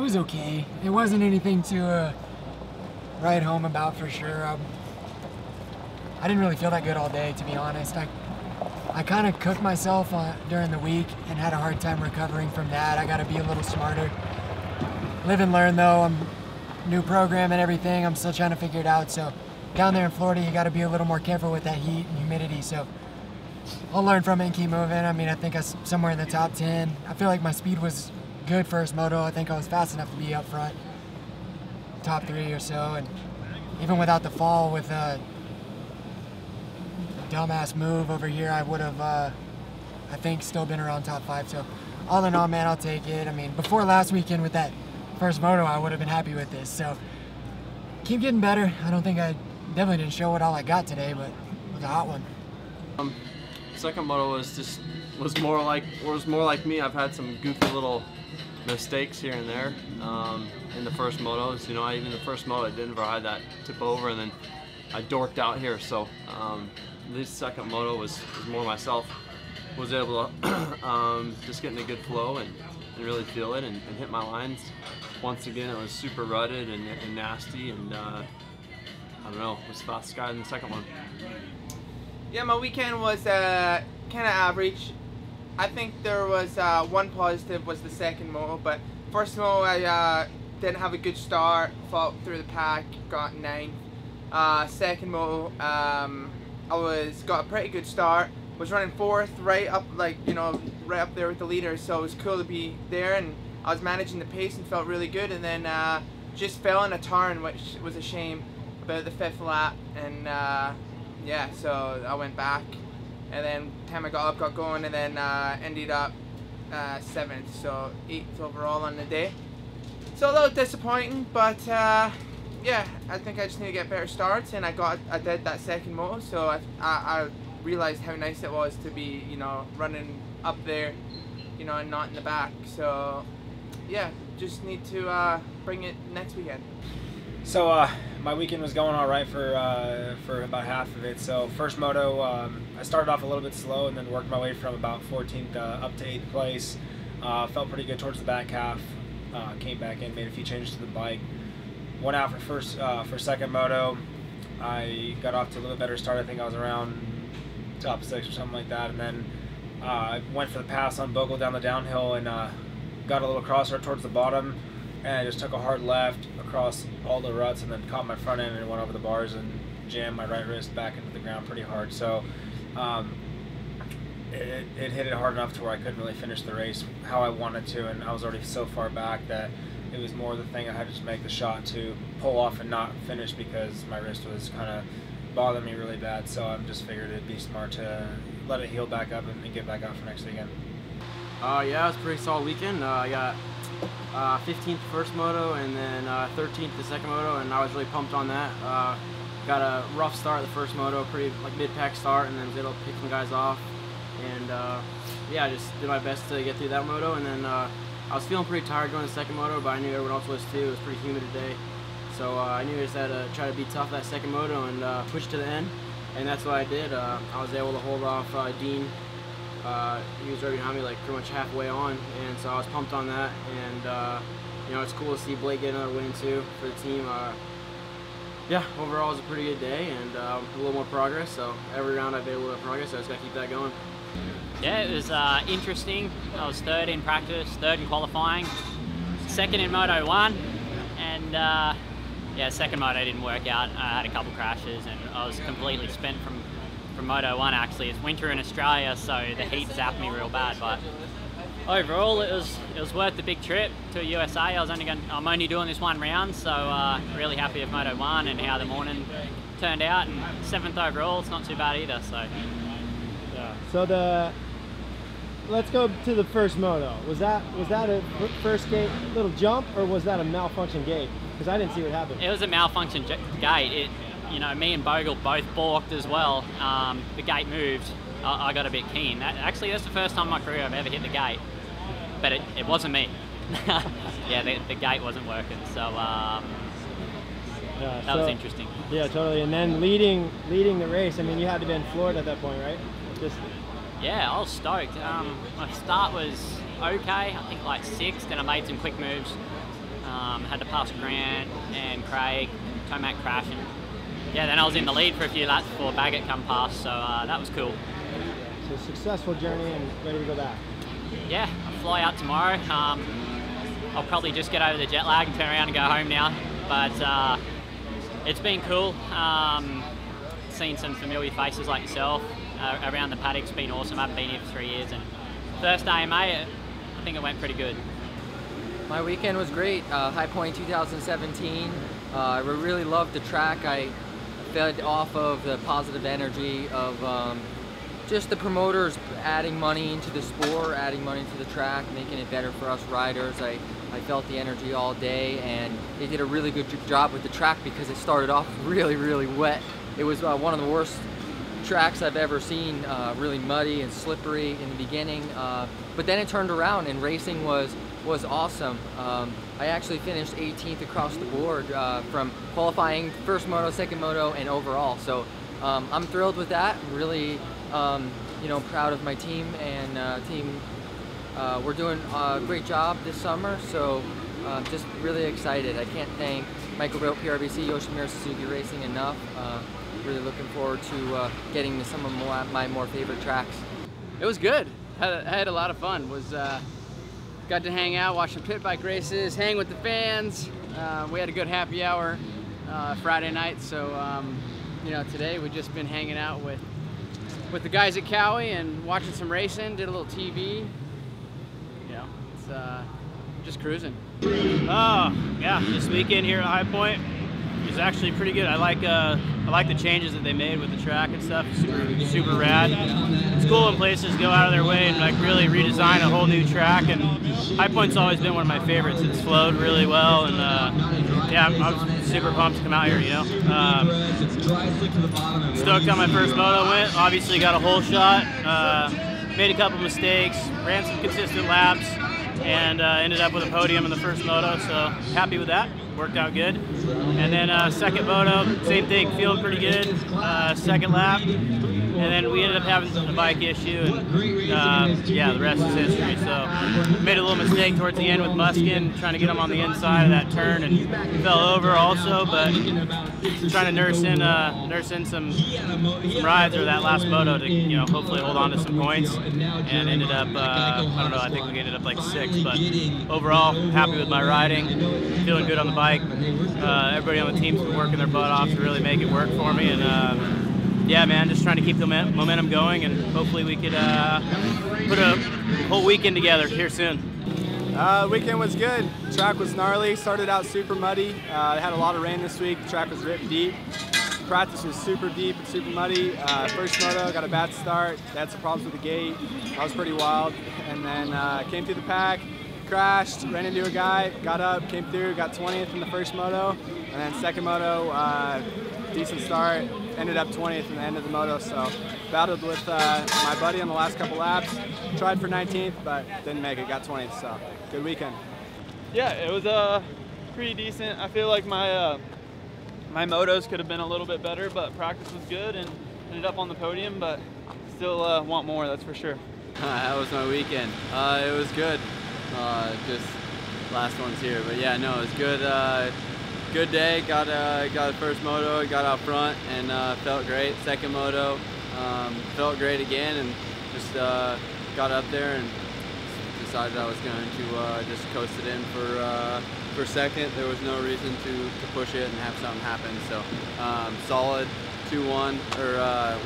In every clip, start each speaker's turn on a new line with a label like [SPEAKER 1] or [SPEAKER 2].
[SPEAKER 1] was okay. It wasn't anything to write home about for sure. I didn't really feel that good all day, to be honest. I kind of cooked myself during the week and had a hard time recovering from that. I got to be a little smarter. Live and learn though. New program and everything. I'm still trying to figure it out. So down there in Florida, you got to be a little more careful with that heat and humidity. So I'll learn from it and keep moving. I mean, I think I was somewhere in the top 10. I feel like my speed was good first moto. I think I was fast enough to be up front, top 3 or so. And even without the fall with a dumbass move over here, I would have, I think, still been around top 5. So all in all, man, I'll take it. I mean, before last weekend with that first moto, I would have been happy with this. So keep getting better. I don't think I definitely didn't show it all I got today, but it was a hot one.
[SPEAKER 2] Second moto was more like me. I've had some goofy little mistakes here and there in the first motos. You know, even the first moto at Denver, I had that tip over, and then I dorked out here. So this second moto was more myself. Was able to just get in a good flow and really feel it and hit my lines. Once again, it was super rutted and nasty, and I don't know, was the fastest guy in the second one.
[SPEAKER 3] Yeah, my weekend was kind of average. I think there was one positive was the second moto, but first moto I didn't have a good start, fought through the pack, got 9th. Second moto got a pretty good start, was running 4th, right up, like, you know, right up there with the leaders, so it was cool to be there, and I was managing the pace and felt really good, and then just fell in a turn, which was a shame, about the 5th lap, and yeah, so I went back, and then time I got up, got going, and then ended up 7th, so 8th overall on the day. So a little disappointing, but yeah, I think I just need to get better starts, and I did that second moto, so I realized how nice it was to be, you know, running up there, you know, and not in the back. So yeah, just need to bring it next weekend.
[SPEAKER 4] So my weekend was going all right for about half of it. So first moto, I started off a little bit slow and then worked my way from about 14th up to 8th place. Felt pretty good towards the back half. Came back in, made a few changes to the bike. Went out for second moto. I got off to a little bit better start. I think I was around top 6 or something like that, and then went for the pass on Bogle down the downhill and got a little crosser towards the bottom, and I just took a hard left across all the ruts and then caught my front end and went over the bars and jammed my right wrist back into the ground pretty hard. So it hit it hard enough to where I couldn't really finish the race how I wanted to, and I was already so far back that it was more the thing I had to just make the shot to pull off and not finish because my wrist was kind of bothering me really bad. So I just figured it'd be smart to let it heal back up and get back out for next weekend.
[SPEAKER 2] Yeah, it was a pretty solid weekend. I got 15th first moto and then 13th the second moto, and I was really pumped on that. Got a rough start the first moto, pretty like mid-pack start, and then was able to pick some guys off. And yeah, I just did my best to get through that moto, and then I was feeling pretty tired going the second moto, but I knew everyone else was too. It was pretty humid today. So I knew I just had to try to be tough that second moto and push to the end, and that's what I did. I was able to hold off Dean. He was right behind me like pretty much halfway on, and so I was pumped on that. And you know, it's cool to see Blake get another win too for the team. Yeah, overall it was a pretty good day, and a little more progress. So every round I've made a little bit of progress, so I just got to keep that going.
[SPEAKER 5] Yeah, it was interesting. I was 3rd in practice, 3rd in qualifying, 2nd in Moto 1, and yeah, second moto didn't work out. I had a couple crashes and I was completely spent from Moto 1 actually. It's winter in Australia, so the heat zapped me real bad, but overall it was worth the big trip to USA. I'm only doing this one round, so really happy with Moto 1 and how the morning turned out, and 7th overall, it's not too bad either. So yeah.
[SPEAKER 6] So let's go to the first moto. Was that a first gate little jump, or was that a malfunction gate? Because I didn't see what happened.
[SPEAKER 5] It was a malfunction gate. You know, me and Bogle both balked as well. The gate moved. I got a bit keen. Actually, that's the first time in my career I've ever hit the gate, but it wasn't me. Yeah, the gate wasn't working. So that was interesting.
[SPEAKER 6] Yeah, totally. And then leading the race. I mean, you had to be in Florida at that point, right?
[SPEAKER 5] Yeah, I was stoked. My start was okay. I think like 6th, and I made some quick moves. Had to pass Grant and Craig, Tomac crashing. Yeah, then I was in the lead for a few laps before Baggett come past, so that was cool.
[SPEAKER 6] So successful journey and ready to go back.
[SPEAKER 5] Yeah, I fly out tomorrow. I'll probably just get over the jet lag and turn around and go home now. But it's been cool. Seen some familiar faces like yourself around the paddock's been awesome. I haven't been here for 3 years, and first AMA, I think it went pretty good.
[SPEAKER 7] My weekend was great. High Point 2017. I really loved the track. I fed off of the positive energy of just the promoters adding money into the sport, adding money to the track, making it better for us riders. I felt the energy all day, and they did a really good job with the track because it started off really wet. It was one of the worst tracks I've ever seen, really muddy and slippery in the beginning, but then it turned around and racing was awesome. I actually finished 18th across the board from qualifying, first moto, second moto, and overall. So I'm thrilled with that. I'm really you know, proud of my team, and we're doing a great job this summer. So just really excited. I can't thank Michael Rope, PRBC, Yoshimura Suzuki Racing enough. Really looking forward to getting to some of my more favorite tracks.
[SPEAKER 8] It was good. I had a lot of fun. Got to hang out, watch some pit bike races, hang with the fans. We had a good happy hour Friday night, so you know, today we've just been hanging out with the guys at Cowie and watching some racing. Did a little TV. You know, it's just cruising.
[SPEAKER 9] Yeah, this weekend here at High Point is actually pretty good. I like the changes that they made with the track and stuff. Super rad. It's cool when places go out of their way and like really redesign a whole new track. And High Point's always been one of my favorites. It's flowed really well, and yeah, I was super pumped to come out here. You know, stoked on my first moto went. Obviously got a hole shot. Made a couple mistakes. Ran some consistent laps, and ended up with a podium in the first moto. So happy with that. Worked out good. And then second moto, same thing, feeling pretty good. Second lap, and then we ended up having a bike issue, and yeah, the rest is history. So made a little mistake towards the end with Muskin, trying to get him on the inside of that turn, and fell over also. But trying to nurse in some rides or that last moto to, you know, hopefully hold on to some points, and ended up I don't know, I think we ended up like 6th, but overall happy with my riding, feeling good on the bike. Everybody on the team's been working their butt off to really make it work for me, and yeah, man, just trying to keep the momentum going, and hopefully we could put a whole weekend together here soon.
[SPEAKER 10] The weekend was good. The track was gnarly. Started out super muddy. They had a lot of rain this week. The track was ripped deep. Practice was super deep and super muddy. First moto, got a bad start. They had some problems with the gate. That was pretty wild. And then came through the pack, crashed, ran into a guy, got up, came through, got 20th in the first moto. And then second moto, decent start, ended up 20th in the end of the moto. So battled with my buddy on the last couple laps. Tried for 19th, but didn't make it, got 20th, so good weekend.
[SPEAKER 11] Yeah, it was pretty decent. I feel like my my motos could have been a little bit better, but practice was good and ended up on the podium, but still want more, that's for sure.
[SPEAKER 8] That was my weekend. It was good. Just last one's here, but yeah, no, it was good. Good day. Got the first moto, got out front, and felt great. Second moto, felt great again, and just got up there and decided I was going to just coast it in for second. There was no reason to push it and have something happen. So solid 2-1 or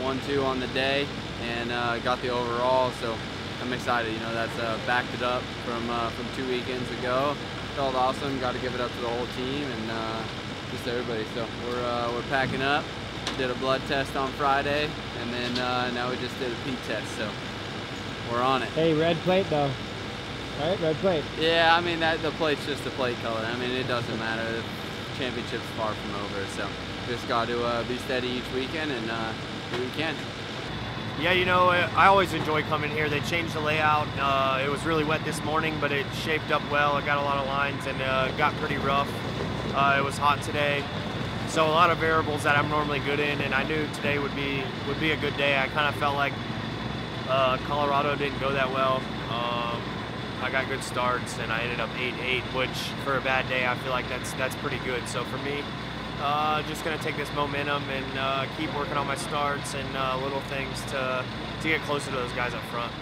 [SPEAKER 8] 1-2 on the day, and got the overall. So I'm excited. You know, that's backed it up from 2 weekends ago. Felt awesome. Got to give it up to the whole team and just everybody. So we're packing up. Did a blood test on Friday, and then now we just did a peak test. So we're on it.
[SPEAKER 6] Hey, red plate though. Right, red plate.
[SPEAKER 8] Yeah, I mean the plate's just a plate color. I mean, it doesn't matter. The championship's far from over. So just got to be steady each weekend and do what we can.
[SPEAKER 12] Yeah, you know, I always enjoy coming here. They changed the layout. It was really wet this morning, but it shaped up well. It got a lot of lines and got pretty rough. It was hot today, so a lot of variables that I'm normally good in, and I knew today would be a good day. I kind of felt like Colorado didn't go that well. I got good starts, and I ended up 8-8, which for a bad day, I feel like that's pretty good. So for me, just gonna take this momentum and keep working on my starts and little things to get closer to those guys up front.